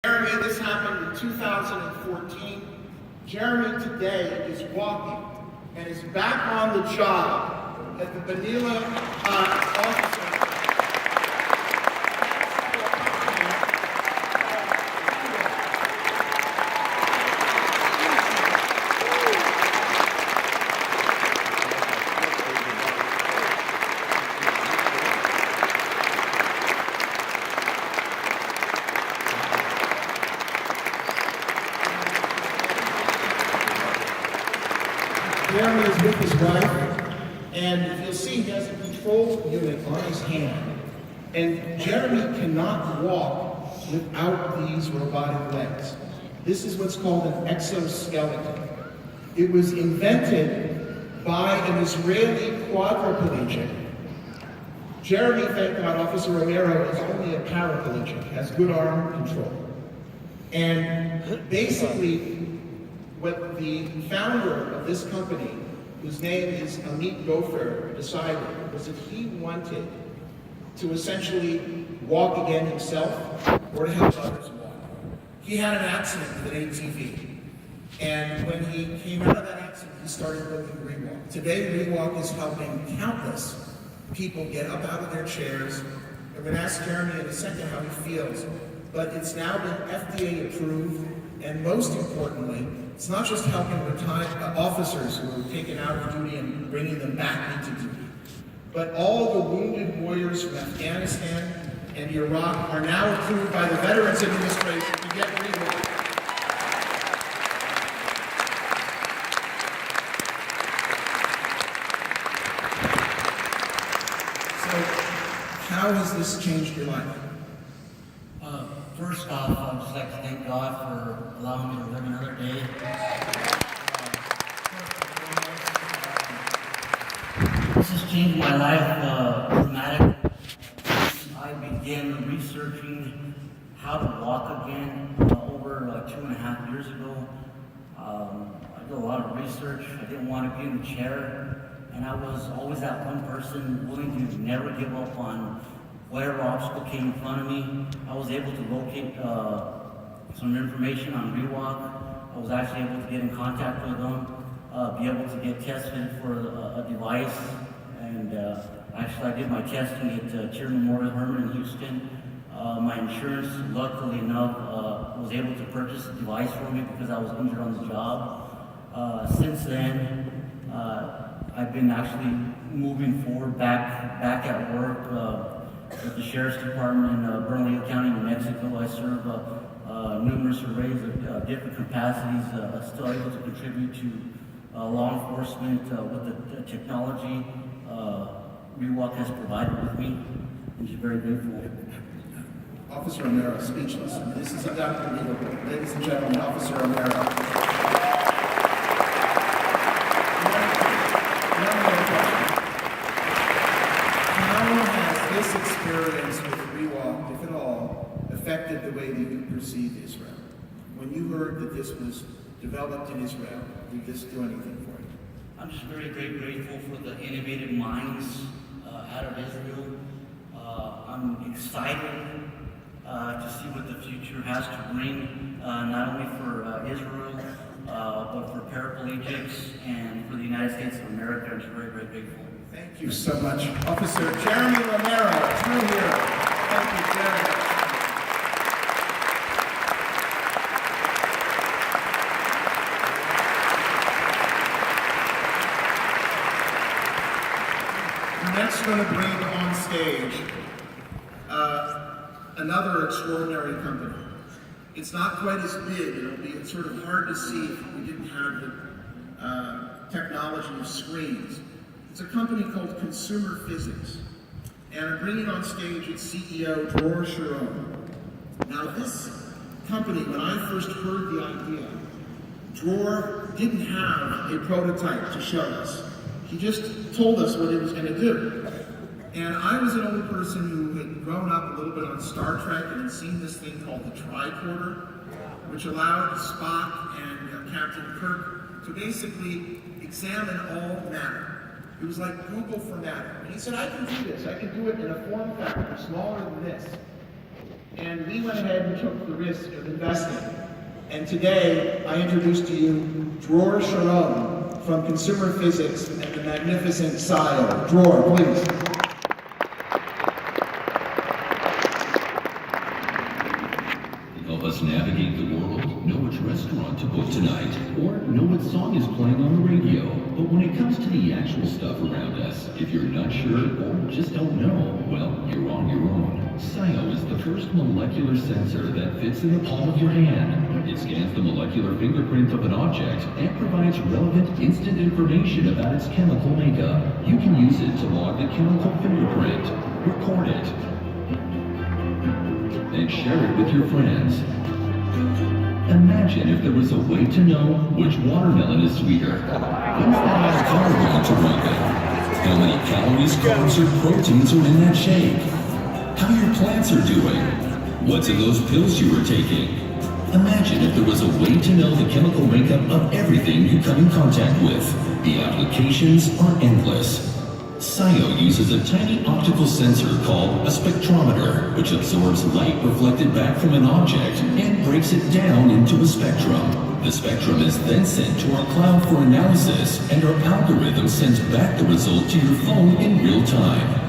Jeremy, this happened in 2014. Jeremy today is walking and is back on the job at the Manila office. Jeremy is with his wife, and you'll see he has a control unit on his hand. And Jeremy cannot walk without these robotic legs. This is what's called an exoskeleton. It was invented by an Israeli quadriplegic. Jeremy, thank God, Officer Romero, is only a paraplegic, has good arm control. And basically, what the founder of this company, whose name is Amit Gopher, decided was that he wanted to essentially walk again himself or to help others walk. He had an accident with an ATV. And when he came out of that accident, he started working Rewalk. Today, Rewalk is helping countless people get up out of their chairs. I'm going to ask Jeremy in a second how he feels. But it's now been FDA approved, and most importantly, it's not just helping retired officers who are taken out of duty and bringing them back into duty, but all the wounded warriors from Afghanistan and Iraq are now approved by the Veterans Administration to get Rewalk. So, how has this changed your life? First off, I'd just like to thank God for allowing me to live another day. This has changed my life dramatically. I began researching how to walk again over 2.5 years ago. I did a lot of research. I didn't want to be in the chair, and I was always that one person willing to never give up on whatever obstacle came in front of me. I was able to locate some information on Rewalk. I was actually able to get in contact with them, be able to get tested for a device. And actually I did my testing at Tier Memorial Hermann in Houston. My insurance, luckily enough, was able to purchase a device for me because I was injured on the job. Since then, I've been actually moving forward back at work. With the Sheriff's Department in Bernalillo County, New Mexico. I serve numerous arrays of different capacities, still able to contribute to law enforcement with the technology Rewalk has provided with me. I'm just very grateful. Officer Romero, speechless. This is unbelievable. Ladies and gentlemen, Officer Romero. This experience with Rewalk, if at all, affected the way that you perceive Israel? When you heard that this was developed in Israel, did this do anything for you? I'm just very grateful for the innovative minds out of Israel. I'm excited to see what the future has to bring, not only for Israel, but for paraplegics and for the United States of America. I'm just very grateful. Thank you so much. Officer Jeremy Romero, true hero. Thank you, Jeremy. Next, going to bring on stage another extraordinary company. It's not quite as big. It'll be sort of hard to see if we didn't have the technology of screens. It's a company called Consumer Physics, and I'm bringing on stage its CEO, Dror Sharon. Now, this company, when I first heard the idea, Dror didn't have a prototype to show us. He just told us what he was going to do. And I was an old person who had grown up a little bit on Star Trek and had seen this thing called the tricorder, which allowed Spock and Captain Kirk to basically examine all matter. It was like Google for matter. And he said, I can do this. I can do it in a form factor smaller than this. And we went ahead and took the risk of investing. And today, I introduce to you Dror Sharon from Consumer Physics and the magnificent SINO. Dror, please. Help us navigate the world, know which restaurant to book tonight, or know what song is playing on the radio. But when it comes to the actual stuff around us, if you're not sure or just don't know, well, you're on your own. SINO is the first molecular sensor that fits in the palm of your hand. It scans the molecular fingerprint of an object and provides relevant instant information about its chemical makeup. You can use it to log the chemical fingerprint, record it, and share it with your friends. Imagine if there was a way to know which watermelon is sweeter. When's that avocado going to ripen? How many calories, carbs, or proteins are in that shake? How your plants are doing? What's in those pills you were taking? Imagine if there was a way to know the chemical makeup of everything you come in contact with. The applications are endless. SINO uses a tiny optical sensor called a spectrometer, which absorbs light reflected back from an object and breaks it down into a spectrum. The spectrum is then sent to our cloud for analysis, and our algorithm sends back the result to your phone in real time.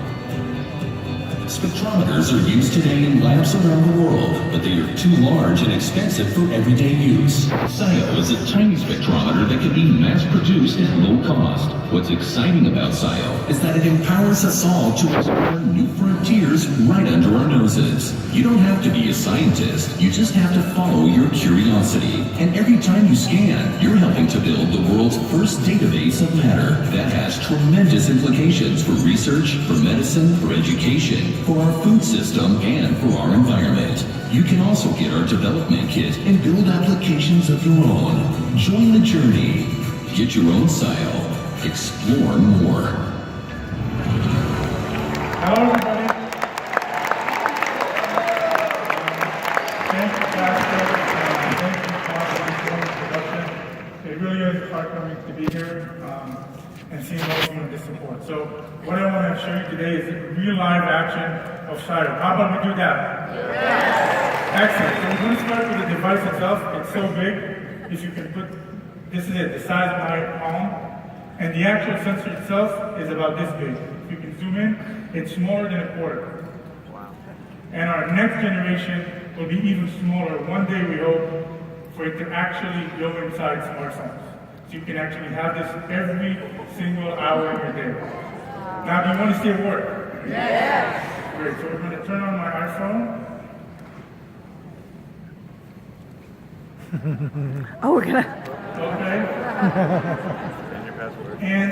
Spectrometers are used today in labs around the world, but they are too large and expensive for everyday use. SINO is a tiny spectrometer that can be mass-produced at low cost. What's exciting about SINO is that it empowers us all to explore new frontiers right under our noses. You don't have to be a scientist, you just have to follow your curiosity. And every time you scan, you're helping to build the world's first database of matter that has tremendous implications for research, for medicine, for education, for our food system, and for our environment. You can also get our development kit and build applications of your own. Join the journey. Get your own SINO. Explore more. Hello, everybody. Thank you, Pastor. Thank you, Pastor, for this introduction. It really is heartwarming to be here and seeing all of you in this support. So, what I want to show you today is a real live action of SINO. How about we do that? Yes. Excellent. So, we're going to start with the device itself. It's so big. If you can put, this is it, the size of my palm. And the actual sensor itself is about this big. If you can zoom in, it's smaller than a quarter. Wow. And our next generation will be even smaller. One day we hope for it to actually go inside smartphones. So you can actually have this every single hour of your day. Now, do you want to see it work? Yes. Great, so we're going to turn on my iPhone. Oh, we're gonna. Okay. And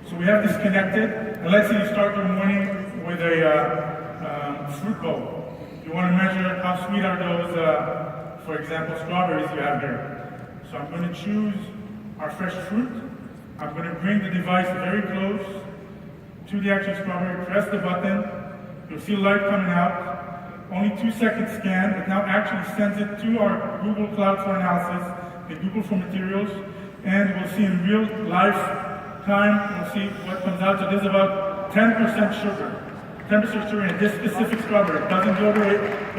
so we have this connected, and let's say you start your morning with a fruit bowl. You want to measure how sweet are those, for example, strawberries you have here. So I'm going to choose our fresh fruit. I'm going to bring the device very close to the actual strawberry, press the button. You'll see light coming out. Only 2-second scan. It now actually sends it to our Google Cloud for analysis, the Google for materials. And we'll see in real life time, we'll see what comes out. So there's about 10% sugar. 10% sugar in this specific strawberry. It doesn't go to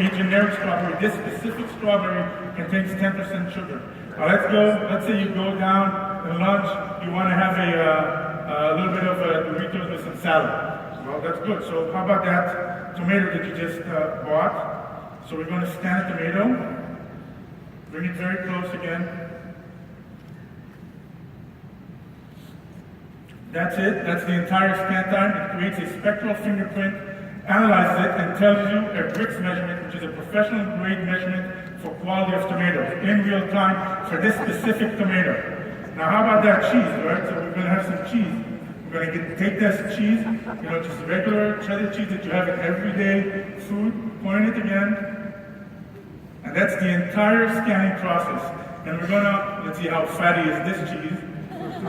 a generic strawberry. This specific strawberry contains 10% sugar. Now let's go, let's say you go down at lunch, you want to have a little bit of Doritos with some salad. Well, that's good. So how about that tomato that you just bought? So we're going to scan a tomato. Bring it very close again. That's it. That's the entire scan time. It creates a spectral fingerprint, analyzes it, and tells you a bricks measurement, which is a professional grade measurement for quality of tomatoes in real time for this specific tomato. Now, how about that cheese, right? So we're going to have some cheese. We're going to take this cheese, just regular cheddar cheese that you have in everyday food, point it again, and that's the entire scanning process. And we're going to, let's see how fatty is this cheese.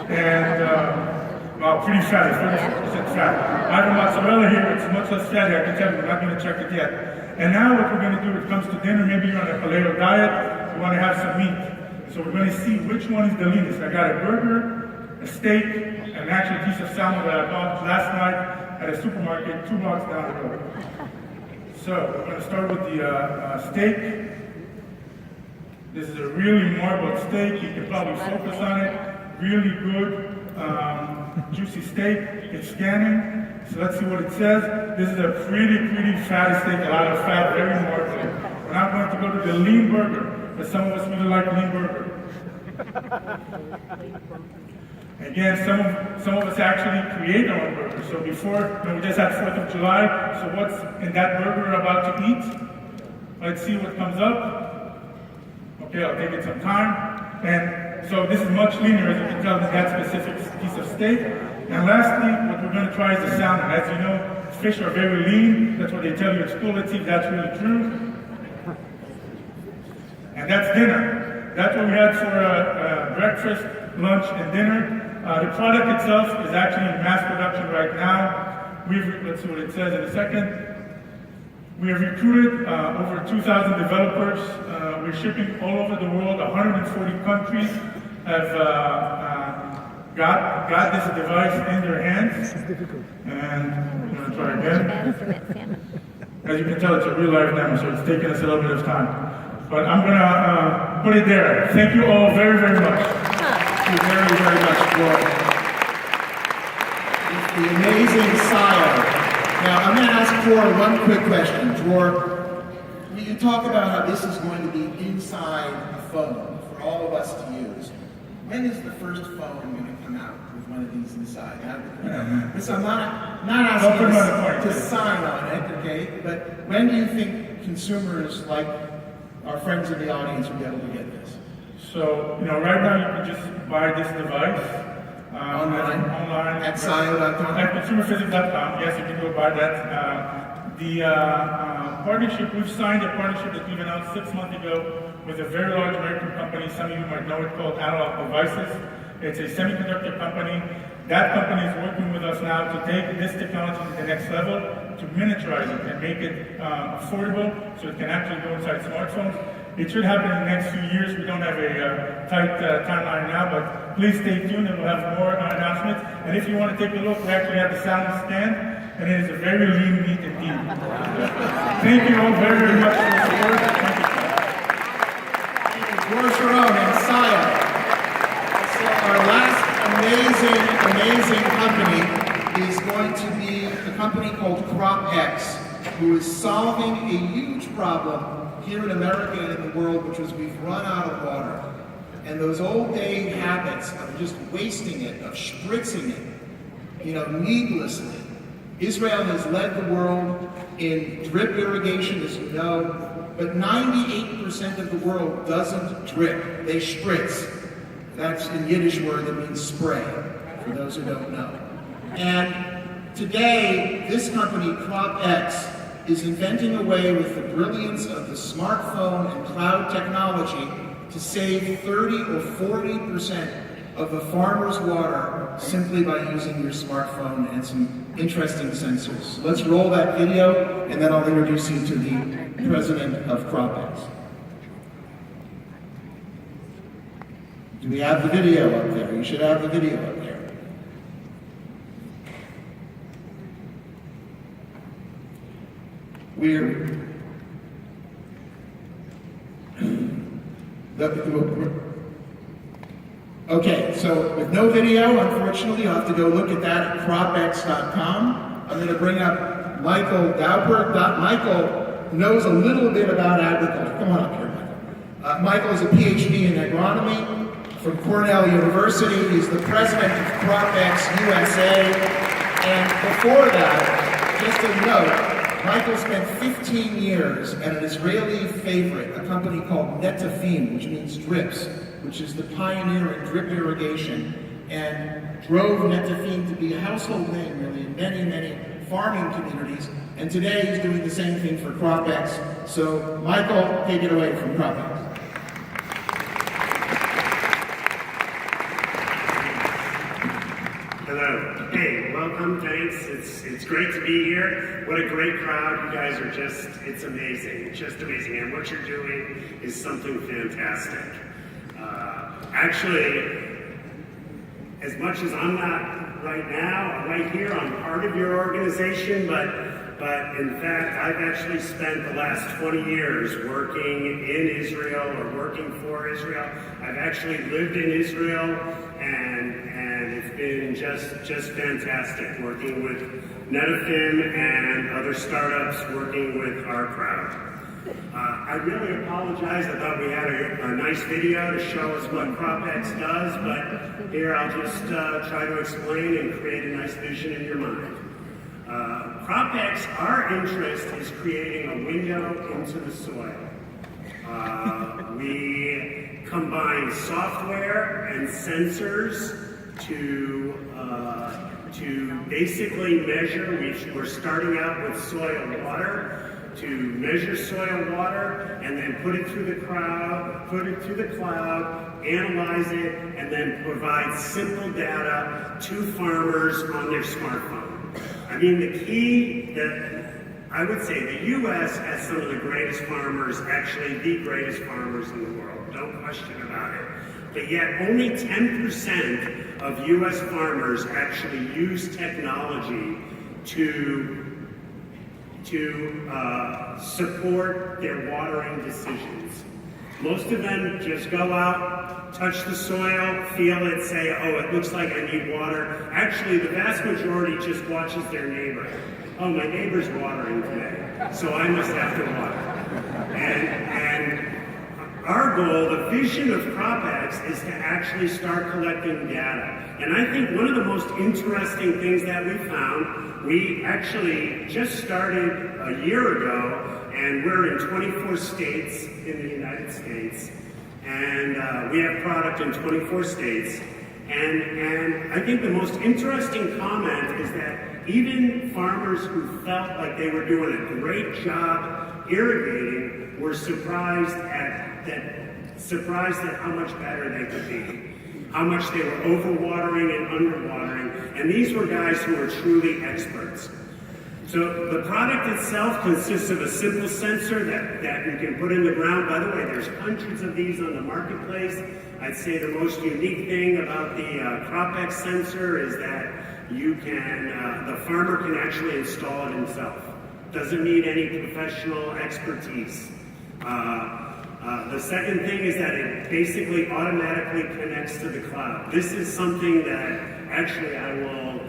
And, well, pretty fatty, 34% fat. I have mozzarella here, it's much less fatty, I can tell you, we're not going to check it yet. And now what we're going to do, it comes to dinner, maybe you're on a paleo diet, you want to have some meat. So we're going to see which one is the leanest. I got a burger, a steak, and an actual piece of salmon that I bought last night at a supermarket 2 blocks down the road. So we're going to start with the steak. This is a really marbled steak. You can probably focus on it. Really good, juicy steak. It's scanning. So let's see what it says. This is a pretty fatty steak. A lot of fat, very marbled. We're not going to go to the lean burger, but some of us really like lean burger. Again, some of us actually create our own burgers. So before, we just had 4th of July. So what's in that burger we're about to eat? Let's see what comes up. Okay, I'll take it some time. And so this is much leaner, as you can tell, than that specific piece of steak. And lastly, what we're going to try is the salmon. As you know, fish are very lean. That's what they tell you at school. Let's see if that's really true. And that's dinner. That's what we had for breakfast, lunch, and dinner. The product itself is actually in mass production right now. Let's see what it says in a second. We have recruited over 2,000 developers. We're shipping all over the world. 140 countries have got this device in their hands. And I'm going to try again. As you can tell, it's a real life demo, so it's taking us a little bit of time. But I'm going to put it there. Thank you all very, very much. Thank you very much for the amazing SINO. Now, I'm going to ask Dror one quick question. Dror, you talk about how this is going to be inside a phone for all of us to use. When is the first phone going to come out with one of these inside? So I'm not asking us to sign on it, okay? But when do you think consumers like our friends in the audience will be able to get this? So, right now you can just buy this device. Online at SINO.com? At consumerphysics.com, yes, you can go buy that. The partnership, we've signed a partnership that we've announced 6 months ago with a very large American company, some of you might know it, called Analog Devices. It's a semiconductor company. That company is working with us now to take this technology to the next level, to miniaturize it and make it affordable so it can actually go inside smartphones. It should happen in the next few years. We don't have a tight timeline now, but please stay tuned and we'll have more announcements. And if you want to take a look, we actually have the salmon stand, and it is a very lean meat indeed. Thank you all very, very much for your support. Thank you. Dror Sharon and SINO. So our last amazing company is going to be a company called CropX, who is solving a huge problem here in America and in the world, which was we've run out of water. And those old day habits of just wasting it, of spritzing it, needlessly. Israel has led the world in drip irrigation, as you know, but 98% of the world doesn't drip, they spritz. That's in Yiddish word that means spray, for those who don't know. And today, this company, CropX, is inventing a way with the brilliance of the smartphone and cloud technology to save 30 or 40% of the farmer's water simply by using your smartphone and some interesting sensors. So let's roll that video, and then I'll introduce you to the president of CropX. Do we have the video up there? You should have the video up there. Okay, so with no video, unfortunately, you'll have to go look at that at cropx.com. I'm going to bring up Michael Daubert. Michael knows a little bit about agriculture. Come on up here, Michael. Michael is a PhD in agronomy from Cornell University. He's the president of CropX USA. And before that, just a note, Michael spent 15 years at an Israeli favorite, a company called Netafim, which means drips, which is the pioneer in drip irrigation, and drove Netafim to be a household name really in many farming communities. And today he's doing the same thing for CropX. So Michael, take it away from CropX. Hello. Hey, welcome. Thanks. It's great to be here. What a great crowd. You guys are it's amazing. Just amazing. And what you're doing is something fantastic. Actually, as much as I'm not right now, right here, I'm part of your organization, but but in fact, I've actually spent the last 20 years working in Israel or working for Israel. I've actually lived in Israel, and it's been just fantastic working with Medved and other startups, working with our crowd. I really apologize. I thought we had a nice video to show us what CropX does, but here I'll just try to explain and create a nice vision in your mind. CropX, our interest is creating a window into the soil. We combine software and sensors to basically measure. We're starting out with soil water, to measure soil water and then put it through the cloud, analyze it, and then provide simple data to farmers on their smartphone. I mean, the key that I would say the U.S. has some of the greatest farmers, actually the greatest farmers in the world, no question about it. But yet only 10% of U.S. farmers actually use technology to support their watering decisions. Most of them just go out, touch the soil, feel it, say, oh, it looks like I need water. Actually, the vast majority just watches their neighbor. Oh, my neighbor's watering today, so I must have to water. And our goal, the vision of CropX, is to actually start collecting data. And I think one of the most interesting things that we found, we actually just started a year ago, and we're in 24 states in the United States. And we have product in 24 states. And I think the most interesting comment is that even farmers who felt like they were doing a great job irrigating were surprised at how much better they could be, how much they were overwatering and underwatering, and these were guys who were truly experts. So the product itself consists of a simple sensor that you can put in the ground. By the way, there's hundreds of these on the marketplace. I'd say the most unique thing about the CropX sensor is that the farmer can actually install it himself. Doesn't need any professional expertise. The second thing is that it basically automatically connects to the cloud. This is something that actually our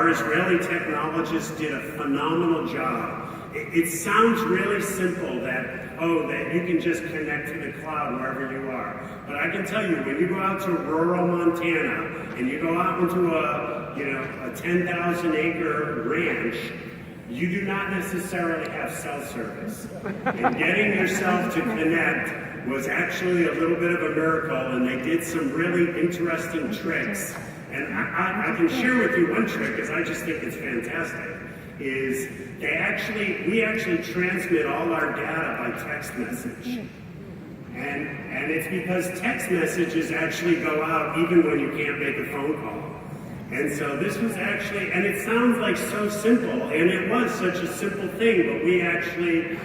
Israeli technologists did a phenomenal job. It sounds really simple that you can just connect to the cloud wherever you are. But I can tell you, when you go out to rural Montana and you go out into a 10,000 acre ranch, you do not necessarily have cell service. And getting yourself to connect was actually a little bit of a miracle, and they did some really interesting tricks. And I can share with you one trick, because I just think it's fantastic, is we actually transmit all our data by text message. And it's because text messages actually go out even when you can't make a phone call. And so this was actually, and it sounds like so simple, and it was such a simple thing, but we actually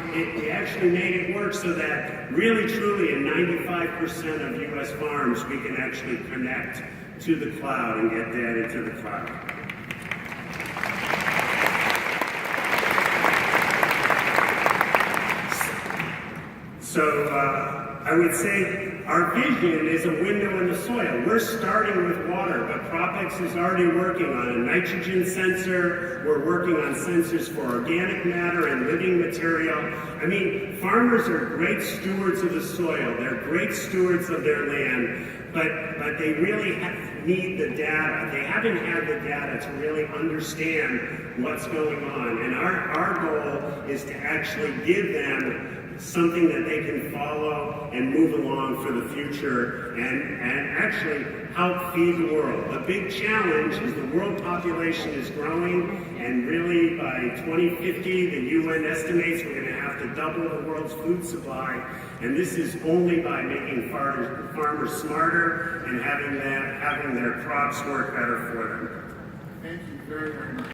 made it work so that really truly in 95% of US farms we can actually connect to the cloud and get data to the cloud. So I would say our vision is a window in the soil. We're starting with water, but CropX is already working on a nitrogen sensor. We're working on sensors for organic matter and living material. I mean, farmers are great stewards of the soil. They're great stewards of their land, but they really need the data. They haven't had the data to really understand what's going on. And our goal is to actually give them something that they can follow and move along for the future and actually help feed the world. The big challenge is the world population is growing, and really by 2050, the UN estimates we're going to have to double the world's food supply, and this is only by making farmers smarter and having their crops work better for them. Thank you very, very much.